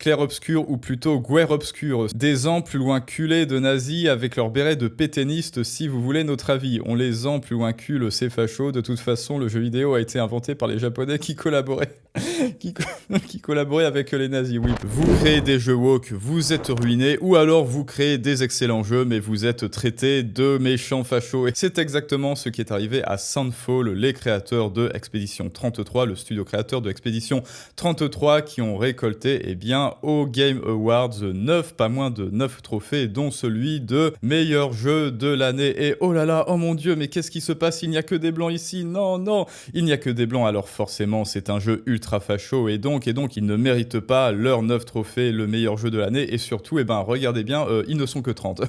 clair-obscur ou plutôt guerre-obscur. Des ans plus loin culés de nazis avec leur béret de pétainistes si vous voulez notre avis. On les ans plus loin cul, c'est facho. De toute façon, le jeu vidéo a été inventé par les Japonais qui collaboraient. qui collaboraient avec les nazis, oui. Vous créez des jeux woke, vous êtes ruinés, ou alors vous créez des excellents jeux, mais vous êtes traités de méchants fachos. Et c'est exactement ce qui est arrivé à Soundfall, les créateurs de Expedition 33, le studio créateur de Expedition 33, qui ont récolté, eh bien, au Game Awards, pas moins de 9 trophées, dont celui de meilleur jeu de l'année. Et oh là là, oh mon dieu, mais qu'est-ce qui se passe? Il n'y a que des blancs ici. Non, non, il n'y a que des blancs. Alors forcément, c'est un jeu ultra facho et donc ils ne méritent pas leurs 9 trophées, le meilleur jeu de l'année. Et surtout, regardez bien, ils ne sont que 30.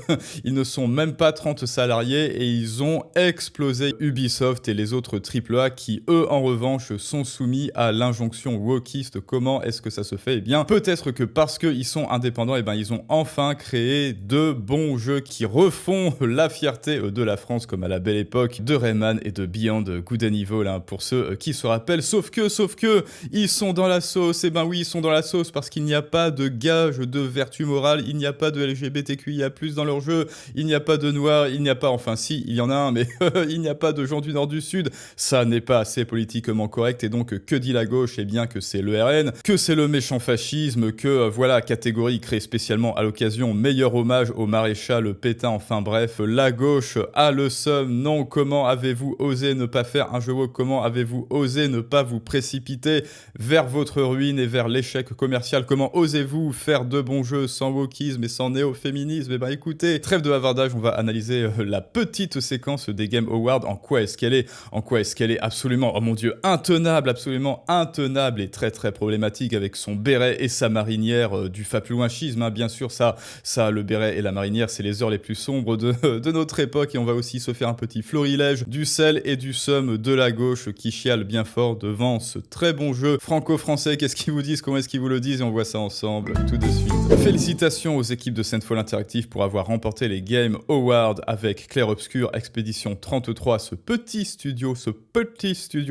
Ils ne sont même pas 30 salariés et ils ont explosé Ubisoft et les autres AAA qui, eux, en revanche, sont soumis à l'injonction wokiste. Comment est-ce que ça se fait? Eh bien, peut-être que parce qu'ils sont indépendants, ils ont enfin créé de bons jeux qui refont la fierté de la France comme à la belle époque de Rayman et de Beyond Good and Evil, pour ceux qui se rappellent. Sauf que, ils sont dans la sauce. Eh ben oui, ils sont dans la sauce parce qu'il n'y a pas de gage de vertu morale, il n'y a pas de LGBTQIA+, dans leur jeu, il n'y a pas de noirs, il n'y a pas, enfin si, il y en a un, mais il n'y a pas de gens du Nord du Sud. Ça n'est pas assez politiquement correct et donc que dit la gauche? Eh bien que c'est le RN, que c'est le méchant fascisme, que voilà, catégorie créée spécialement à l'occasion, meilleur hommage au maréchal Pétain, enfin bref, la gauche a le seum. Non, comment avez-vous osé ne pas faire un jeu woke? Comment avez-vous osé ne pas vous précipiter vers votre ruine et vers l'échec commercial? Comment osez-vous faire de bons jeux sans wokisme et sans néo-féminisme? Eh ben écoutez, trêve de bavardage, on va analyser la petite séquence des Game Awards. En quoi est-ce qu'elle est absolument, oh mon dieu, intenable, absolument intenable et très très problématique avec son béret et sa marinière du faplouinchisme, bien sûr, ça, le béret et la marinière, c'est les heures les plus sombres de notre époque. Et on va aussi se faire un petit florilège du sel et du seum de la gauche qui chiale bien fort devant ce très bon jeu franco-français. Qu'est-ce qu'ils vous disent? Comment est-ce qu'ils vous le disent? Et on voit ça ensemble tout de suite. Félicitations aux équipes de Soundfall Interactive pour avoir remporté les Game Awards avec Clair-Obscur Expedition 33, ce petit studio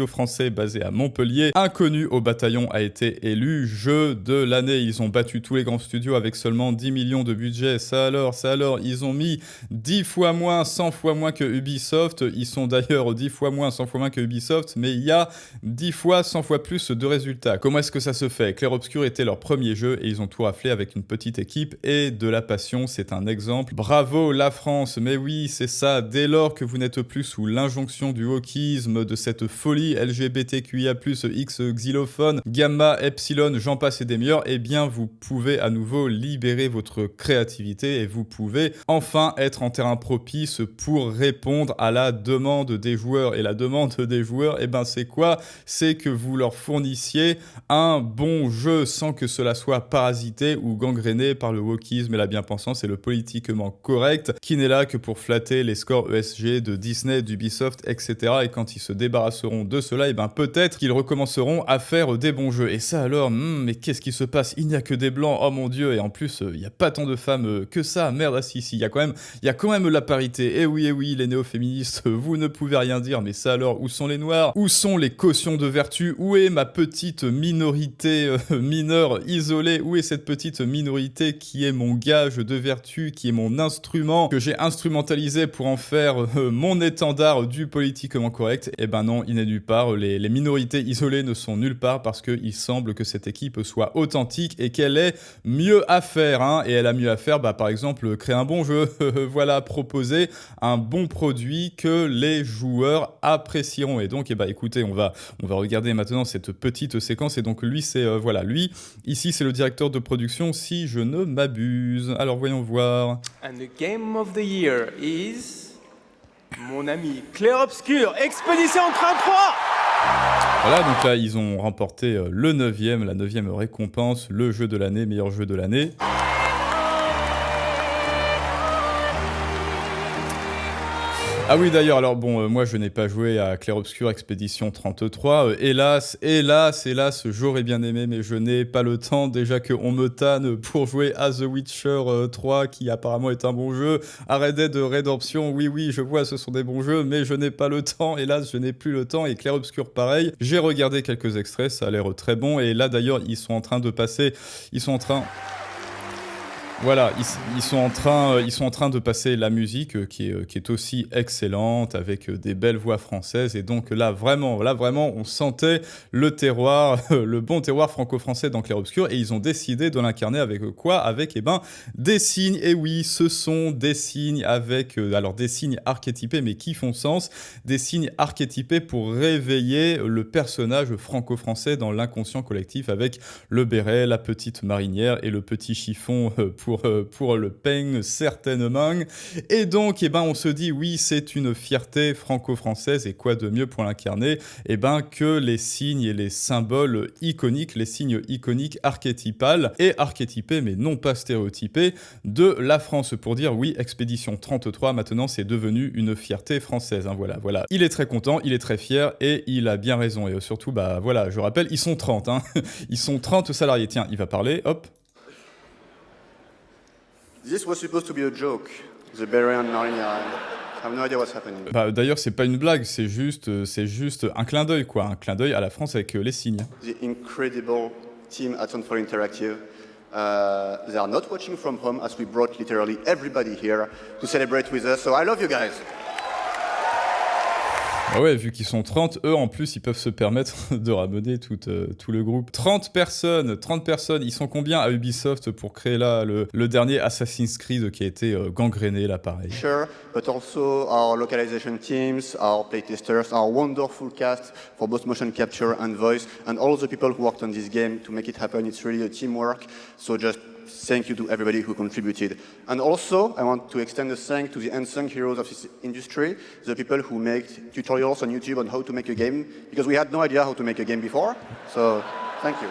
français basé à Montpellier, inconnu au bataillon, a été élu jeu de l'année. Ils ont battu tous les grands studios avec seulement 10 millions de budget. Ça alors, ils ont mis 10 fois moins, 100 fois moins que Ubisoft. Ils sont d'ailleurs 10 fois moins, 100 fois moins que Ubisoft, mais il y a 10 fois, 100 fois plus de résultats. Comment est-ce que ça se fait? Clair-Obscur était leur premier jeu et ils ont tout raflé avec une petite équipe et de la passion. C'est un exemple. Bravo la France, mais oui, c'est ça. Dès lors que vous n'êtes plus sous l'injonction du wokisme, de cette folie LGBTQIA+, X xylophone, gamma, epsilon, j'en passe et des meilleurs, eh bien vous pouvez à nouveau libérer votre créativité et vous pouvez enfin être en terrain propice pour répondre à la demande des joueurs. Et la demande des joueurs, c'est quoi? C'est que vous leur fournissiez un bon jeu sans que cela soit parasité ou gangréné par le wokisme et la bien-pensance et le politiquement correct qui n'est là que pour flatter les scores ESG de Disney, d'Ubisoft, etc. Et quand ils se débarrasseront de cela, peut-être qu'ils recommenceront à faire des bons jeux. Et ça alors, mais qu'est-ce qui se passe? Il n'y a que des blancs, oh mon dieu, et en plus, il n'y a pas tant de femmes que ça. Merde, si, il y a quand même la parité. Eh oui, les néo-féministes, vous ne pouvez rien dire, mais ça alors, où sont les noirs? Où sont les cautions de vertu? Où est ma petite minorité mineure isolée? Où est cette petite minorité qui est mon gage de vertu, qui est mon instrument, que j'ai instrumentalisé pour en faire mon étendard du politiquement correct? Eh ben non, il n'est nulle part. Les minorités isolées ne sont nulle part parce qu'il semble que cette équipe soit authentique et qu'elle ait mieux à faire. Et elle a mieux à faire, par exemple, créer un bon jeu. Voilà, proposer un bon produit que les joueurs apprécieront. Et donc, écoutez, on va regarder maintenant cette petite séquence. Et donc, lui, lui, ici, c'est le directeur de production, si je ne m'abuse. Alors, voyons voir. And the game of the year is... mon ami Clair-Obscur, Expedition 33. Voilà, donc là, ils ont remporté la 9e récompense, le jeu de l'année, meilleur jeu de l'année. Ah oui d'ailleurs, alors bon, moi je n'ai pas joué à Clair Obscur Expédition 33, hélas, j'aurais bien aimé mais je n'ai pas le temps, déjà qu'on me tanne pour jouer à The Witcher 3 qui apparemment est un bon jeu, à Red Dead Redemption, oui je vois ce sont des bons jeux mais je n'ai pas le temps, hélas je n'ai plus le temps, et Clair Obscur pareil, j'ai regardé quelques extraits, ça a l'air très bon, et là d'ailleurs ils sont en train de passer la musique qui est aussi excellente, avec des belles voix françaises, et donc là vraiment, on sentait le terroir, le bon terroir franco-français dans Clair Obscur, et ils ont décidé de l'incarner avec quoi? Avec, des signes, et oui, ce sont des signes avec, alors des signes archétypés, mais qui font sens, des signes archétypés pour réveiller le personnage franco-français dans l'inconscient collectif, avec le béret, la petite marinière et le petit chiffon pour le peigne, certainement. Et donc, on se dit, oui, c'est une fierté franco-française, et quoi de mieux pour l'incarner que les signes et les symboles iconiques, les signes iconiques archétypales et archétypés, mais non pas stéréotypés, de la France, pour dire, oui, Expédition 33, maintenant, c'est devenu une fierté française. Voilà. Il est très content, il est très fier, et il a bien raison. Et surtout, je rappelle, ils sont 30, Ils sont 30 salariés. Tiens, il va parler, hop. This was supposed to be a joke. The Beret and Marinier. I have no idea what's happening. D'ailleurs, c'est pas une blague, c'est juste un clin d'œil, quoi. Un clin d'œil à la France avec les signes. The incredible team at Soundfall Interactive. They are not watching from home, as we brought literally everybody here to celebrate with us. So I love you guys. Ah ouais, vu qu'ils sont 30, eux en plus ils peuvent se permettre de ramener tout le groupe. 30 personnes, ils sont combien à Ubisoft pour créer là le dernier Assassin's Creed qui a été gangréné là pareil. Sure, but also our localization teams, our playtesters, our wonderful cast for both motion capture and voice, and all the people who worked on this game to make it happen. It's really a teamwork, so just thank you to everybody who contributed. And also, I want to extend a thank to the unsung heroes of this industry, the people who make tutorials on YouTube on how to make a game, because we had no idea how to make a game before. So, thank you.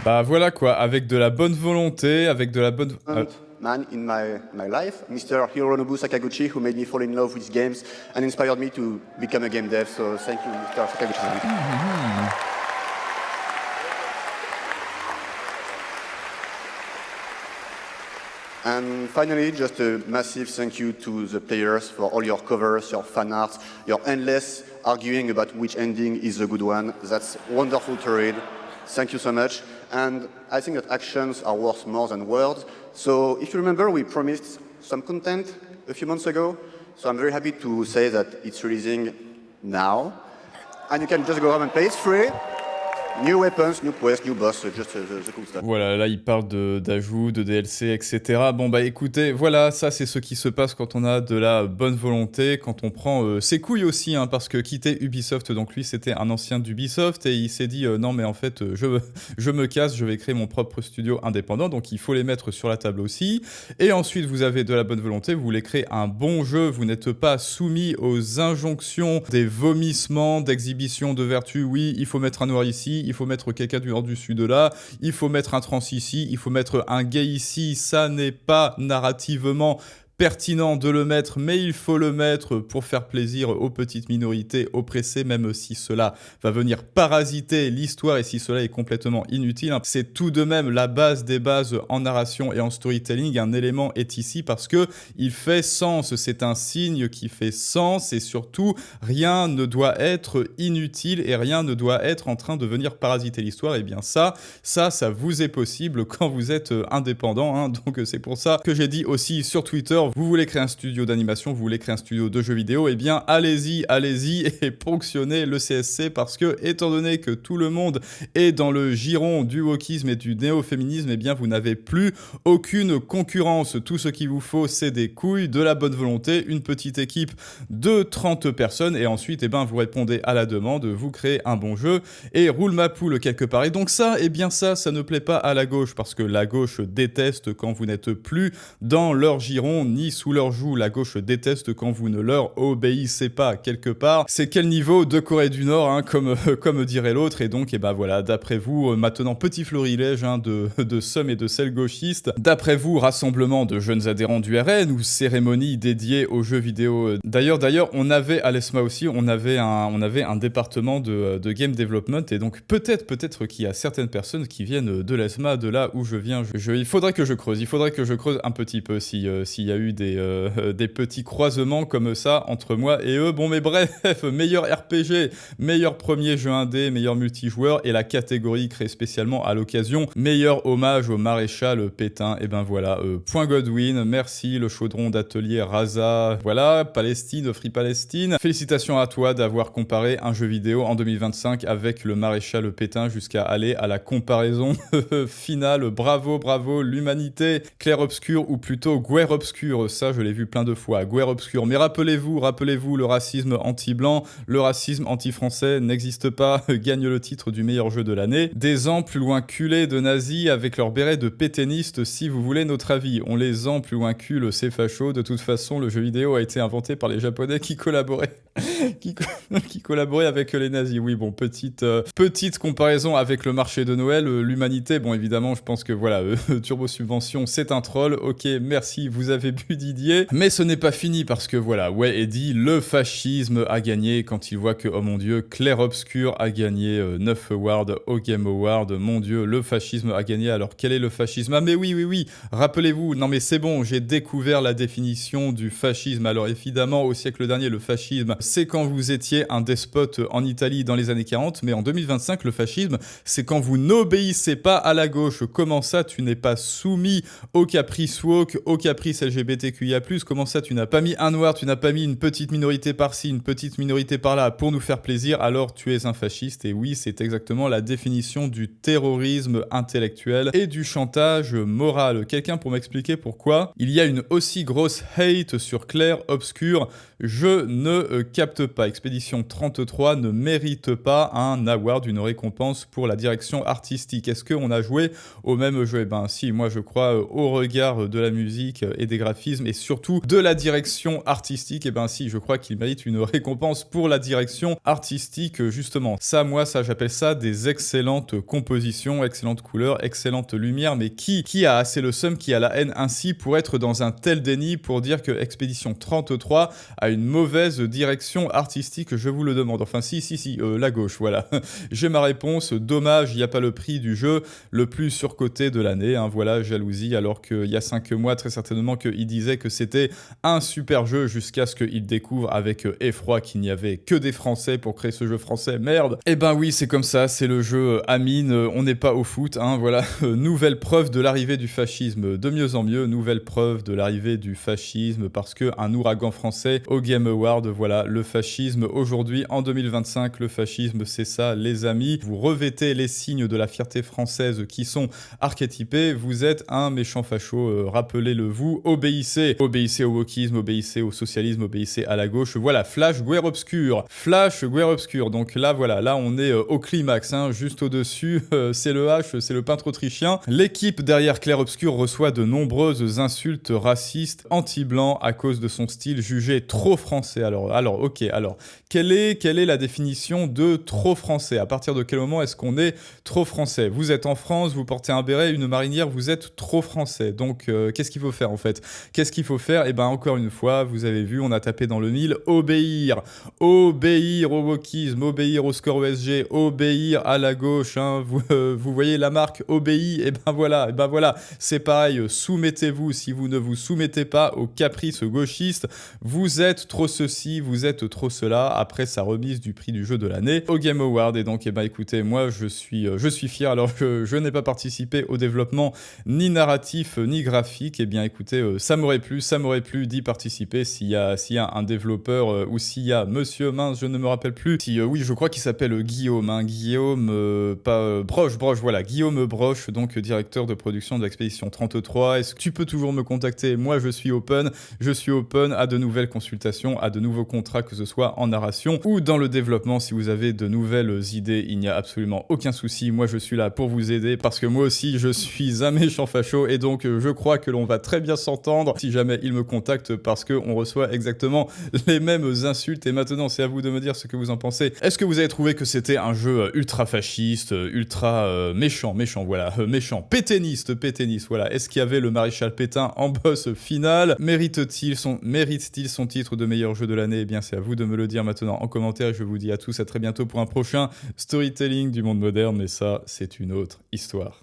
Voilà quoi, avec de la bonne volonté, avec de la bonne... Man in my life, Mr. Hironobu Sakaguchi, who made me fall in love with games and inspired me to become a game dev. So thank you, Mr. Sakaguchi. And finally, just a massive thank you to the players for all your covers, your fan art, your endless arguing about which ending is the good one. That's wonderful to read. Thank you so much. And I think that actions are worth more than words. So if you remember, we promised some content a few months ago. So I'm very happy to say that it's releasing now. And you can just go home and play. It's free. New weapons, new quests, new boss, just the cool stuff. Voilà, là il parle d'ajouts, de DLC, etc. Écoutez, voilà, ça c'est ce qui se passe quand on a de la bonne volonté, quand on prend ses couilles aussi, parce que quitter Ubisoft, donc lui c'était un ancien d'Ubisoft, et il s'est dit non mais en fait je me casse, je vais créer mon propre studio indépendant, donc il faut les mettre sur la table aussi. Et ensuite vous avez de la bonne volonté, vous voulez créer un bon jeu, vous n'êtes pas soumis aux injonctions des vomissements d'exhibition de vertu. Oui, il faut mettre un noir ici, il faut mettre quelqu'un du nord du sud là, il faut mettre un trans ici, il faut mettre un gay ici, ça n'est pas narrativement pertinent de le mettre, mais il faut le mettre pour faire plaisir aux petites minorités oppressées, même si cela va venir parasiter l'histoire et si cela est complètement inutile. C'est tout de même la base des bases en narration et en storytelling. Un élément est ici parce que il fait sens, c'est un signe qui fait sens, et surtout rien ne doit être inutile et rien ne doit être en train de venir parasiter l'histoire. Et bien ça vous est possible quand vous êtes indépendant, donc c'est pour ça que j'ai dit aussi sur Twitter, vous voulez créer un studio d'animation, vous voulez créer un studio de jeux vidéo, et bien allez-y et ponctionnez le CSC, parce que étant donné que tout le monde est dans le giron du wokisme et du néo-féminisme, et bien vous n'avez plus aucune concurrence. Tout ce qu'il vous faut, c'est des couilles, de la bonne volonté, une petite équipe de 30 personnes, et ensuite vous répondez à la demande, vous créez un bon jeu et roule ma poule quelque part. Et donc ça ne plaît pas à la gauche, parce que la gauche déteste quand vous n'êtes plus dans leur giron ni sous leur joug. La gauche déteste quand vous ne leur obéissez pas quelque part. C'est quel niveau de Corée du Nord, hein, comme dirait l'autre. Et donc, voilà, d'après vous, maintenant, petit florilège hein, de sommes et de celles gauchistes. D'après vous, rassemblement de jeunes adhérents du RN ou cérémonie dédiée aux jeux vidéo. D'ailleurs, on avait à l'ESMA aussi, on avait un département de game development. Et donc, peut-être qu'il y a certaines personnes qui viennent de l'ESMA, de là où je viens. Il faudrait que je creuse un petit peu s'il y a eu des petits croisements comme ça entre moi et eux. Bon, mais bref, meilleur RPG, meilleur premier jeu indé, meilleur multijoueur et la catégorie créée spécialement à l'occasion, meilleur hommage au maréchal Pétain. Et ben voilà, point Godwin, merci le chaudron d'atelier Raza, voilà, Palestine, Free Palestine. Félicitations à toi d'avoir comparé un jeu vidéo en 2025 avec le maréchal Pétain jusqu'à aller à la comparaison finale. Bravo, l'humanité. Clair obscur ou plutôt guerre obscure, ça je l'ai vu plein de fois, guerre obscure. Mais rappelez-vous, le racisme anti-blanc, le racisme anti-français n'existe pas, gagne le titre du meilleur jeu de l'année. Des ans plus loin culés de nazis avec leur béret de pétainistes, si vous voulez notre avis. On les ans plus loin cul, c'est facho. De toute façon, le jeu vidéo a été inventé par les Japonais qui collaboraient qui collaborait avec les nazis. Oui, bon, petite comparaison avec le marché de Noël, l'humanité, bon, évidemment, je pense que voilà, Turbo Subvention, c'est un troll. Ok, merci, vous avez bu Didier. Mais ce n'est pas fini parce que voilà, ouais, Eddie, le fascisme a gagné quand il voit que, oh mon dieu, Clair Obscur a gagné 9 awards au Game Award. Mon dieu, le fascisme a gagné. Alors, quel est le fascisme? Ah, mais oui, rappelez-vous, non mais c'est bon, j'ai découvert la définition du fascisme. Alors, évidemment, au siècle dernier, le fascisme, c'est quand vous étiez un despote en Italie dans les années 40, mais en 2025, le fascisme, c'est quand vous n'obéissez pas à la gauche. Comment ça, tu n'es pas soumis au caprice woke, au caprice LGBTQIA+, comment ça, tu n'as pas mis un noir, tu n'as pas mis une petite minorité par-ci, une petite minorité par-là pour nous faire plaisir, alors tu es un fasciste. Et oui, c'est exactement la définition du terrorisme intellectuel et du chantage moral. Quelqu'un pour m'expliquer pourquoi il y a une aussi grosse hate sur Clair Obscur? Je ne capte pas. Expédition 33 ne mérite pas un award, une récompense pour la direction artistique. Est-ce qu'on a joué au même jeu? Eh ben si, moi je crois au regard de la musique et des graphismes et surtout de la direction artistique. Eh ben si, je crois qu'il mérite une récompense pour la direction artistique, justement. Ça, j'appelle ça des excellentes compositions, excellentes couleurs, excellente lumière. Mais qui a assez le seum, qui a la haine ainsi pour être dans un tel déni, pour dire que Expédition 33 a une mauvaise direction artistique? Je vous le demande. Enfin, si, la gauche, voilà. J'ai ma réponse. Dommage, il n'y a pas le prix du jeu le plus surcoté de l'année. Hein, voilà, jalousie, alors qu'il y a 5 mois, très certainement, qu'il disait que c'était un super jeu jusqu'à ce qu'il découvre avec effroi qu'il n'y avait que des Français pour créer ce jeu français. Merde. Eh ben oui, c'est comme ça, c'est le jeu Amine. On n'est pas au foot, hein, voilà. Nouvelle preuve de l'arrivée du fascisme. De mieux en mieux, nouvelle preuve de l'arrivée du fascisme parce qu'un ouragan français au Game Award, voilà, le fascisme aujourd'hui en 2025, le fascisme c'est ça les amis, vous revêtez les signes de la fierté française qui sont archétypés, vous êtes un méchant facho, rappelez-le vous, obéissez au wokisme, obéissez au socialisme, obéissez à la gauche, voilà, Flash Guerre Obscure, donc là voilà, là on est au climax, hein, juste au-dessus, c'est le H, c'est le peintre autrichien, l'équipe derrière Clair Obscur reçoit de nombreuses insultes racistes, anti-blanc à cause de son style jugé trop français. Alors, ok, quelle est la définition de trop français? À partir de quel moment est-ce qu'on est trop français? Vous êtes en France, vous portez un béret, une marinière, vous êtes trop français. Donc, qu'est-ce qu'il faut faire en fait? Qu'est-ce qu'il faut faire? Eh ben, encore une fois, vous avez vu, on a tapé dans le mille, obéir au wokisme, obéir au score ESG, obéir à la gauche. Hein. Vous voyez la marque obéit, et ben voilà, c'est pareil, soumettez-vous. Si vous ne vous soumettez pas aux caprices gauchistes, vous êtes trop ceci, vous êtes trop cela, après sa remise du prix du jeu de l'année au Game Award. Et donc, écoutez, moi, je suis fier, alors que je n'ai pas participé au développement ni narratif, ni graphique. Eh bien, écoutez, ça m'aurait plu d'y participer s'il y a un développeur ou s'il y a monsieur, mince, je ne me rappelle plus. Oui, je crois qu'il s'appelle Guillaume, hein, Broche, voilà, Guillaume Broche, donc directeur de production de l'Expédition 33. Est-ce que tu peux toujours me contacter? Moi, je suis open à de nouvelles consultations félicitations à de nouveaux contrats, que ce soit en narration ou dans le développement. Si vous avez de nouvelles idées, il n'y a absolument aucun souci. Moi, je suis là pour vous aider parce que moi aussi, je suis un méchant facho et donc je crois que l'on va très bien s'entendre si jamais il me contacte parce qu'on reçoit exactement les mêmes insultes. Et maintenant, c'est à vous de me dire ce que vous en pensez. Est-ce que vous avez trouvé que c'était un jeu ultra fasciste, ultra méchant, voilà, méchant, pétainiste, voilà. Est-ce qu'il y avait le maréchal Pétain en boss final? Mérite-t-il son titre de meilleur jeu de l'année? Eh bien, c'est à vous de me le dire maintenant en commentaire. Je vous dis à tous à très bientôt pour un prochain storytelling du monde moderne, mais ça, c'est une autre histoire.